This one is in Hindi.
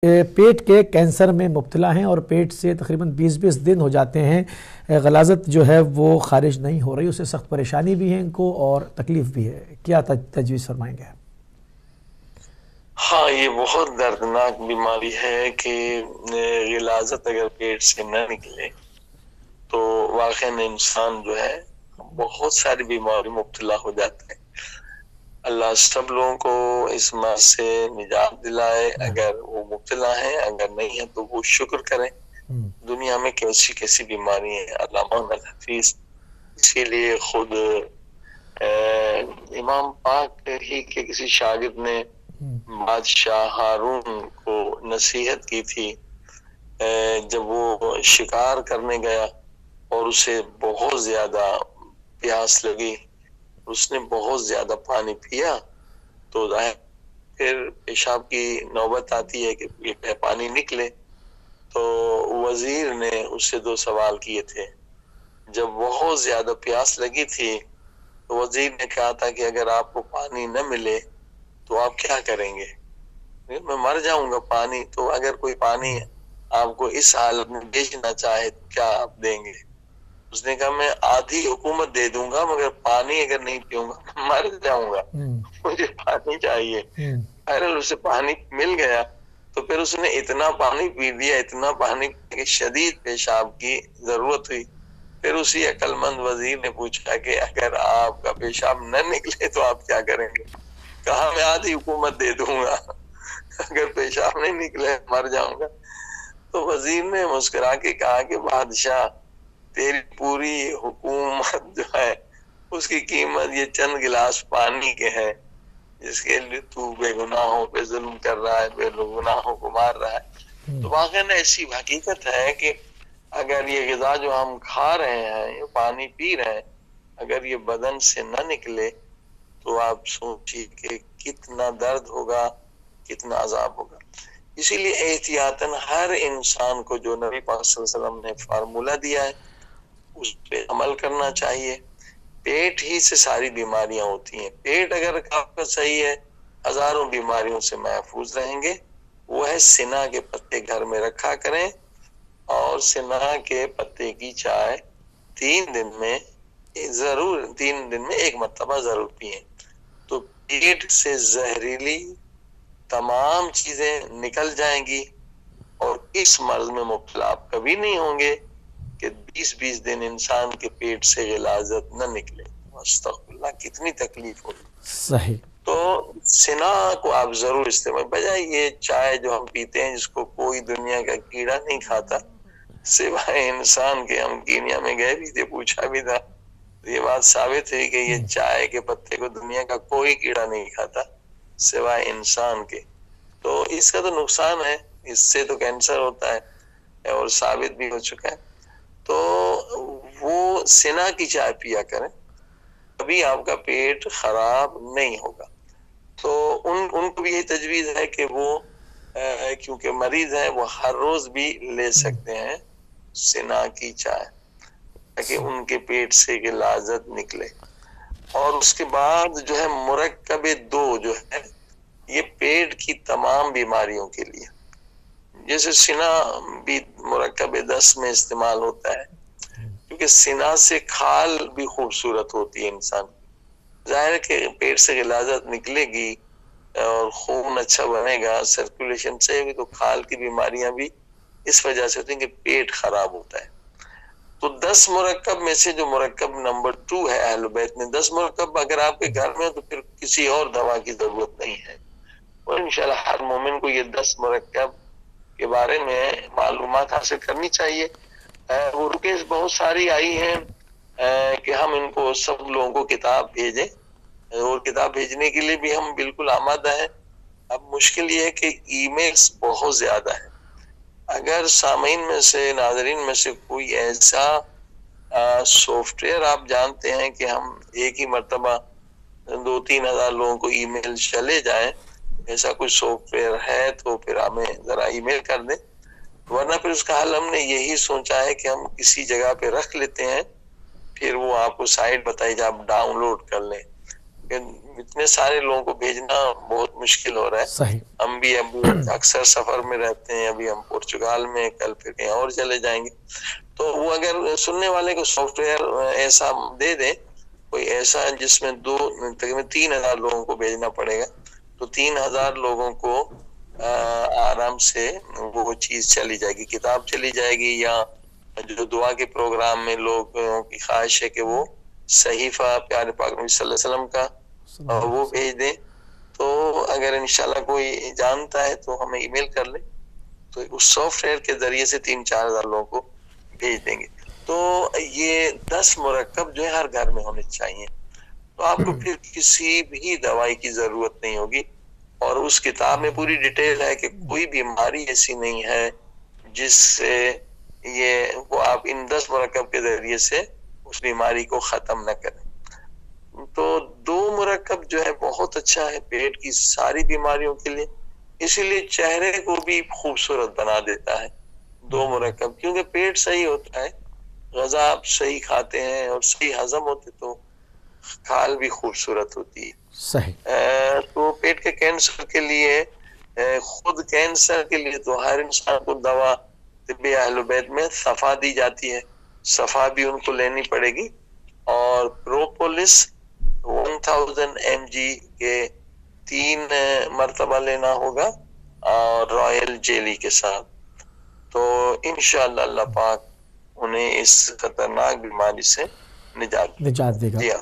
पेट के कैंसर में मुब्तला हैं और पेट से तकरीबन 20-20 दिन हो जाते हैं, गलाज़त जो है वो खारिज नहीं हो रही, उससे सख्त परेशानी भी है इनको और तकलीफ़ भी है। क्या तजवीज़ फरमाएंगे आप? हाँ, ये बहुत दर्दनाक बीमारी है कि गिलाज़त अगर पेट से न निकले तो वाकई में इंसान जो है बहुत सारी बीमारी मुब्तला हो जाता है। अल्लाह सब लोगों को इस मर्ज से निजात दिलाए। अगर वो मुब्तला है, अगर नहीं है तो वो शुक्र करें। दुनिया में कैसी कैसी बीमारी है, अल्लामा अल हफीज इसीलिए खुद इमाम पाक ही के किसी शागिर्द ने बादशाह हारून को नसीहत की थी। जब वो शिकार करने गया और उसे बहुत ज्यादा प्यास लगी, उसने बहुत ज्यादा पानी पिया तो फिर पेशाब की नौबत आती है कि पानी निकले। तो वजीर ने उससे दो सवाल किए थे। जब बहुत ज्यादा प्यास लगी थी तो वजीर ने कहा था कि अगर आपको पानी न मिले तो आप क्या करेंगे? मैं मर जाऊंगा। पानी तो अगर कोई पानी आपको इस हालत में बेचना चाहे तो क्या आप देंगे? उसने कहा मैं आधी हुकूमत दे दूंगा मगर पानी अगर नहीं पीऊंगा मर जाऊंगा, मुझे पानी चाहिए। बहरहाल उसे पानी मिल गया तो फिर उसने इतना पानी पी लिया, इतना पानी कि शदीद पेशाब की जरूरत हुई। फिर उसी अक्लमंद वजीर ने पूछा कि अगर आपका पेशाब न निकले तो आप क्या करेंगे? कहा मैं आधी हुकूमत दे दूंगा, अगर पेशाब नहीं निकले मर जाऊंगा। तो वजीर ने मुस्कुरा के कहा कि बादशाह, तेरी पूरी हुकूमत जो है उसकी कीमत ये चंद गिलास पानी के है जिसके लिए तू बेगुनाहों पे जुल्म कर रहा है, बेगुनाहों को मार रहा है। तो वाकई में ऐसी हकीकत है कि अगर ये ग़िज़ा जो हम खा रहे हैं, ये पानी पी रहे हैं, अगर ये बदन से न निकले तो आप सोचिए कि कितना दर्द होगा, कितना अजाब होगा। इसीलिए एहतियातन हर इंसान को जो नबी पाक सल्लल्लाहु अलैहि वसल्लम ने फार्मूला दिया है उस पे अमल करना चाहिए। पेट ही से सारी बीमारियां होती हैं। पेट अगर आपका सही है, हजारों बीमारियों से महफूज रहेंगे। वो है सिना के पत्ते घर में रखा करें और सिना के पत्ते की चाय 3 दिन में जरूर 3 दिन में एक मरतबा जरूर पिए तो पेट से जहरीली तमाम चीजें निकल जाएंगी और इस मर्ज में मुब्तला आप कभी नहीं होंगे कि 20-20 दिन इंसान के पेट से गिलाजत न निकले। अस्तगफिरुल्लाह, कितनी तकलीफ होगी। सही। तो सिना को आप जरूर इस्तेमाल, बजाय ये चाय जो हम पीते हैं जिसको कोई दुनिया का कीड़ा नहीं खाता सिवाय इंसान के। हम कीनिया में गए भी थे, पूछा भी था, तो ये बात साबित हुई कि ये चाय के पत्ते को दुनिया का कोई कीड़ा नहीं खाता सिवाय इंसान के। तो इसका तो नुकसान है, इससे तो कैंसर होता है और साबित भी हो चुका है। तो वो सिना की चाय पिया करें, कभी आपका पेट खराब नहीं होगा। तो उनको भी यही तजवीज है कि वो क्योंकि मरीज है वो हर रोज भी ले सकते हैं सिना की चाय ताकि उनके पेट से गिलाजत निकले। और उसके बाद जो है मुरक्कबे 2 जो है ये पेट की तमाम बीमारियों के लिए, जैसे सिना भी मुरक्कबे 10 में इस्तेमाल होता है क्योंकि सिना से खाल भी खूबसूरत होती है इंसान। जाहिर है कि पेट से गिलाजत निकलेगी और खून अच्छा बनेगा, सर्कुलेशन से भी, तो खाल की बीमारियां भी इस वजह से होती है कि पेट खराब होता है। तो 10 मुरक्कब में से जो मुरक्कब नंबर 2 है अहले बैत में, 10 मुरक्कब अगर आपके घर में हो तो फिर किसी और दवा की जरूरत नहीं है। और इंशाल्लाह हर मोमिन को ये 10 मुरक्कब के बारे में मालूमात हासिल करनी चाहिए। वो रुकेश बहुत सारी आई हैं कि हम इनको सब लोगों को किताब भेजें और किताब भेजने के लिए भी हम बिल्कुल आमादा हैं। अब मुश्किल ये है कि ईमेल्स बहुत ज्यादा है। अगर सामीन में से, नाज़रीन में से कोई ऐसा सॉफ्टवेयर आप जानते हैं कि हम एक ही मरतबा 2-3 हजार लोगों को ईमेल चले जाए, ऐसा कोई सॉफ्टवेयर है तो फिर हमें जरा ईमेल कर दें। वरना फिर उसका हल हमने यही सोचा है कि हम किसी जगह पे रख लेते हैं, फिर वो आपको साइट बताई जाए, आप डाउनलोड कर लें। इतने सारे लोगों को भेजना बहुत मुश्किल हो रहा है। सही। हम भी अभी अक्सर सफर में रहते हैं, अभी हम पुर्तगाल में, कल फिर कहीं और चले जाएंगे। तो वो अगर सुनने वाले को सॉफ्टवेयर ऐसा दे दे, कोई ऐसा जिसमें तकरीबन 3,000 लोगों को भेजना पड़ेगा, तो 3,000 लोगों को आराम से वो चीज चली जाएगी, किताब चली जाएगी। या जो दुआ के प्रोग्राम में लोगों की ख्वाहिश है कि वो सहीफा प्यारे पाक नबी सल्लल्लाहु अलैहि वसल्लम का वो भेज दें, तो अगर इंशाल्लाह कोई जानता है तो हमें ईमेल कर ले, तो उस सॉफ्टवेयर के जरिए से 3-4 हजार लोगों को भेज देंगे। तो ये 10 मुरक्कब जो है हर घर में होने चाहिए, तो आपको फिर किसी भी दवाई की जरूरत नहीं होगी। और उस किताब में पूरी डिटेल है कि कोई बीमारी ऐसी नहीं है जिससे ये वो आप इन 10 मुरक्कब के जरिए से उस बीमारी को खत्म न करें। तो 2 मुरक्कब जो है बहुत अच्छा है पेट की सारी बीमारियों के लिए, इसीलिए चेहरे को भी खूबसूरत बना देता है 2 मुरक्कब, क्योंकि पेट सही होता है, ग़िज़ा आप सही खाते हैं और सही हजम होते तो खाल भी खूबसूरत होती है। सही। तो पेट के कैंसर के लिए, खुद कैंसर के लिए तो हर इंसान को दवा तिब्बे अहले बैत में सफा दी जाती है, सफा भी उनको लेनी पड़ेगी। और प्रोपोलिस 1000 mg के 3 मरतबा लेना होगा और रॉयल जेली के साथ, तो इंशाअल्लाह अल्लाह पाक उन्हें इस खतरनाक बीमारी से निजात देगा।